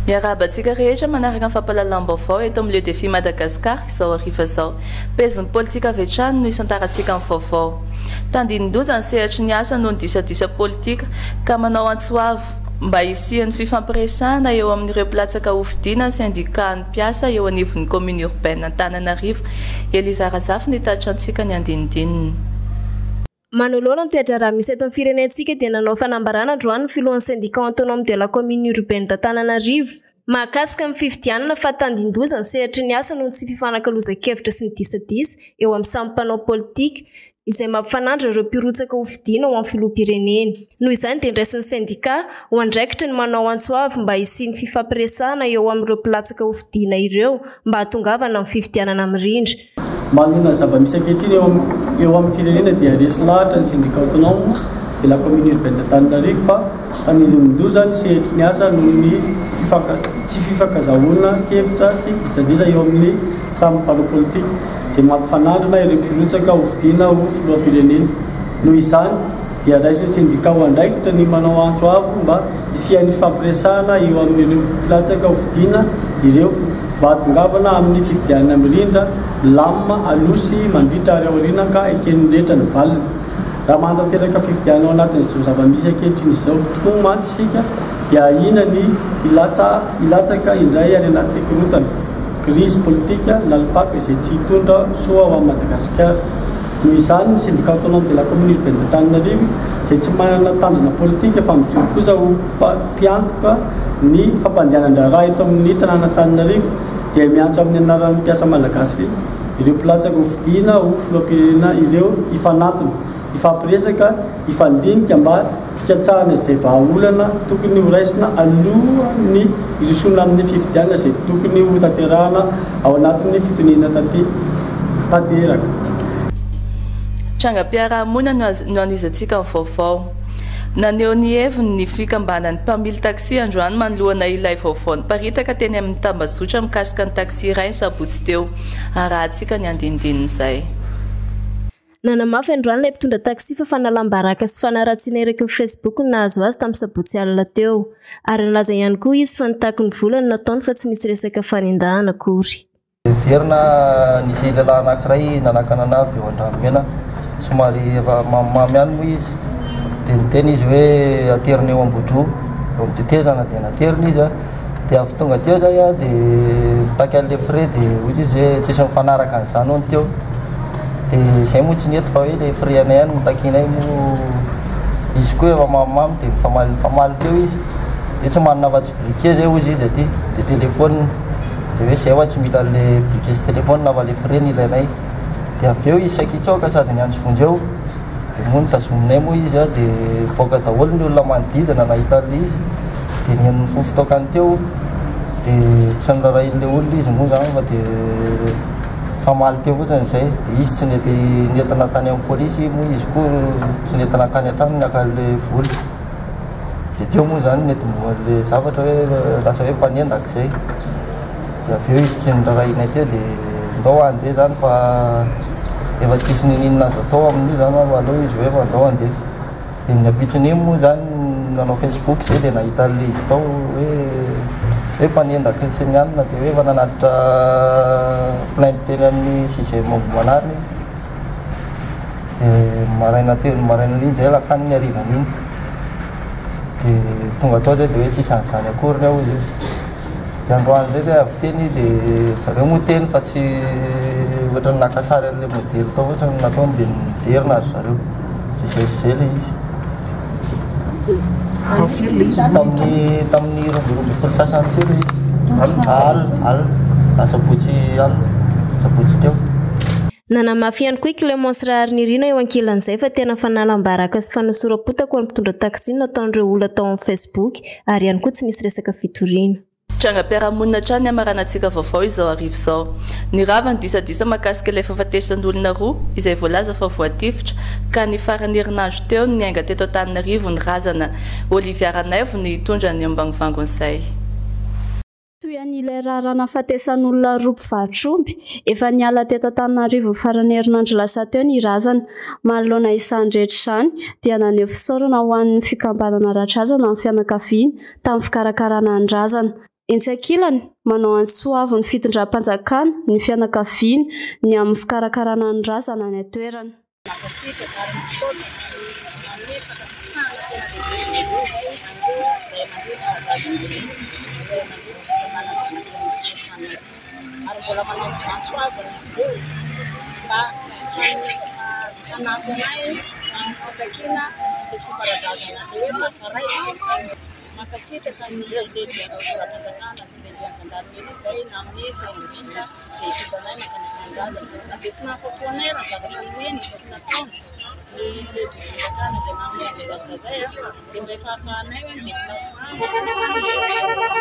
Miarabantsika rehetra manaraka ny fampahalalam-baovao eto amin'ny lieu défi Madagascar izao hariva izao. Pezin'ny politika avy hatrany no isantarantsika amin'ny vaovao. Tandinin-doza ny sehatry ny asa noho ny disadisa politika ka manao antsoavo mba hisian'ny fifampiresahana eo amin'ireo mpilatsaka hofidiana syndicat-ny mpiasa eo anivon'ny commune urbaine Antananarivo. Eliza Razafy nitatitra antsika ny andinidininy. Manoloana ny toetra raha misy eto amin'ny firenentsika dia nanao fanambarana androany ny filohan'ny syndicat autonome de la commune urbaine d'Antananarivo mahakasika ny fifidianana fa tandin-doza ny sehatry ny asa noho tsy fifanakaloza-kevitra sy ny disadisa eo amin'ny samy mpanao politika izay mampifanandra ireo mpirotsaka hofidiana ao amin'ny filoham-pirenena. Noho izany dia niraisin'ny syndicat ho andraikitra ny manao antsoavo mba hisian'ny fifampiresahana eo amin'ireo mpilatsaka hofidiana ireo mba hatongavana amin'ny fifidianana mirindra. Manana zava-misy ankehitriny eo amin'ny firenena dia resy lahatra ny syndicat autonome de la commune urbaine d'Antananarivo fa tandinin-doza ny sehatry ny asa noho ny tsy fifankazahoana kevitra sy disadisa eo amin'ny samy mpanao politika izay mampifanandrina ireo mpirotsaka hofidiana ho filoham-pirenena. Noho izany dia raisin'ny syndicat ho andraikitra ny manao antsoavo mba hisian'ny fampiresahana eo amin'ireo mpilatsaka hofidiana ireo mba hatongavana amin'ny fifidianana mirindra lamma alosy mandritra ary aoriana ka eken'ny rehetra ny valiny. Raha mantanteraka fifidianana ao anatin'izao zava-misy ankehitriny izao tokoa mantsy isika dia ina ny ilatsaka indray any anaty tekirotana crise politika nalipaka izay tsy hitondra soa ao amin'ny Madagasikara. Noho izany ny syndicat autonome de la commune urbaine d'Antananarivo izay tsy manana tanjona politika fa mijoro kosa ho mpiantoka ny fampandehanana raha eto amin'ny tanàna Antananarivo dia miantso amin'ny anaran'ny mpiasa malagasy ireo mpilatsaka hofidiana ho filoham-pirenena ireo ifanatona, ifampiresaka, ifandinika mba hikatsahana izay vahaolana tokony ho raisina alohan'ny irisona amin'ny fifidianana izay tokony ho tanterahana ao anatin'ny fitonena tanteraka. Trangam-piarahamonina no anizantsika amin'ny vaovao. Naneo ny heviny ny fikambanan'ny mpamily taxi androany manoloana ilay vaovaony paritaka teny amin'ny tambazotra mikasika ny taxi iray sabotsy teo. Arahantsika ny andinidin'izay. Nanamafy androany ilay mpitondra taxi fa fanalam-baraka sy fanaratsiana eraky ny Facebook no nahazo azy tamin'ny sabotsy alina teo. Ary nilaza ihany koa izy fa nitaky ny volany nataony fa tsy nisy resaka fanendahana akory. Verina nisy lehilahy anankiray nanakana anavy eo an-drano somary efa mamimamy ihany moa izy. Dia niteny izy hoe ateriny eo am-bodro eo amin'ny tetezana dia nateriny izy dia avy tonga teo zay dia nitaky an'ilay frais dia ohatry izy hoe tsisy mifanaraka an'izany hono teo. Dia izay moa tsy nety fa hoe ilay frais anay ihany nitakinay moa izy koa efa mamimamy dia mifamaly teo izy dia tsy manana afa-tsy briquet zay hozy izy aty dia telefônina dia hoe izay hoa tsy mila an'ilay briquet sy telefônina fa ilay frais ny ilainay. Dia avy eo izy sakitsaoka sady niantso vonjy eo dia moa nitazominay moa izy dia voaka daholo ny olona manodidina nahita an'ilay izy dia nihaino ny fofotokany teo dia tsy nirarahin'ilay olona izy moa zany fa dia famaly teo fotsiny izay dia izy tsy nentina tany amin'ny polisy moa izy koa tsy nentina akany an-trano niakan'ilay voly dia teo moa zany nentin'ilay zavatra hoe lasa hoe mpanendaka izay dia avy eo izy tsy nirarahinay teo dia ndao andeha zany fa efa tsisy ninina azo atao amin'io zany aleo izy hoe efa ndao andeha dia niapitsiny moa zany nanao Facebook zay dia nahita an'ilay izy tao hoe mpanendaka sy ny anina dia hoe efa nanatitra plainte teny amin'ny sizy manarina izy dia maraina iny zay lakany ny arivany iny dia tonga tao zay dia hoe tsisy an'izany akory ny ao izy dia androany zay zay avy teny dia zareo moa teny fa tsy ohatra ny nakasary an'ilay modely tao ohatrany nataony dia niverina ary zareo izay zay ilay izy tamin'ny rombiromby folo sasany teo alina sabotsy alina sabotsy teo. Nanamafy ihany koa Clémence Raharnirina eo ankilan'izay fa tena fanalam-baraka sy fanosorapotako amin'ny mpitondra taxi nataon'ireo olona tao amin'ny Facebook ary ihany koa tsy nisy resaka fitoriana. Trangam-piarahamonina trany amaranantsika vaovao izao arivo izao. Ny rava ny disadisa mahakasika ilay fahafatesan'olona roa izay voalaza fa voatifitra ka ny farany herinandro teo ny aingana teto Antananarivo ny razana. Olivia Ranaivo ny hitondra ny ambanivangon'izay. Toyan'ilay rarana fatesan'olona roa mpivarotr'omby efa niala teto Antananarivo farany herinandro lasa teo ny razana. Manoloana izany rehetra izany dia naneho fisaorana ho an'ny fikambanana ra-drazana amin'ny fianakaviana tamin'ny fikarakarana ny razana. Etsy ankilany manao ansoavo ny fitondram-panjakana ny fianakaviana ny amin'ny fikarakarana ny razana ny atoerana. Ary mbola manao antsoavana izy ireo mba hanampy anay amin'ny fitakiana ny fomba-drazana ny hoe mafaray mankasitraka ny lehibe fitaovam-panjakana sy lehibe an-jandarmeria izay na mety ambika izay hitanay mankanakan-drazana na dia tsy nahafapoanay raha zavatra nomeny sy nataony ny lehibe fanjakana izay namonjy zavatra izay dia mba efahafahanay hoe ny déplacement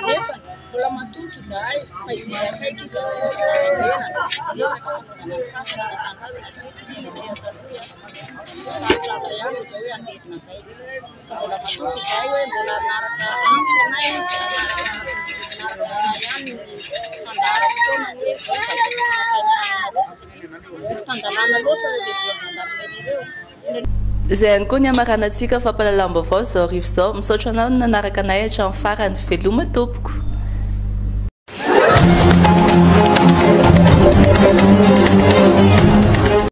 nefa mbola matoky izahay fa izay akaiky izy resaka fanevenana resaka fanaovana ny fasana natanindrazana sy ilay ataloha sarotratra ihany izao hoe andevina izay mbola matoky izahay hoe mbola naraka antso anay naraka anay ihany ny fandaharam-potoana hoe izao fandalana loatra le lehibe an-jandarmeria ireo. Izay ihany koa ny amaranantsika fampahalalam-baovao izao arivo izao misaotra anao nanaraka anay hatramin'ny farany veloma tompoko.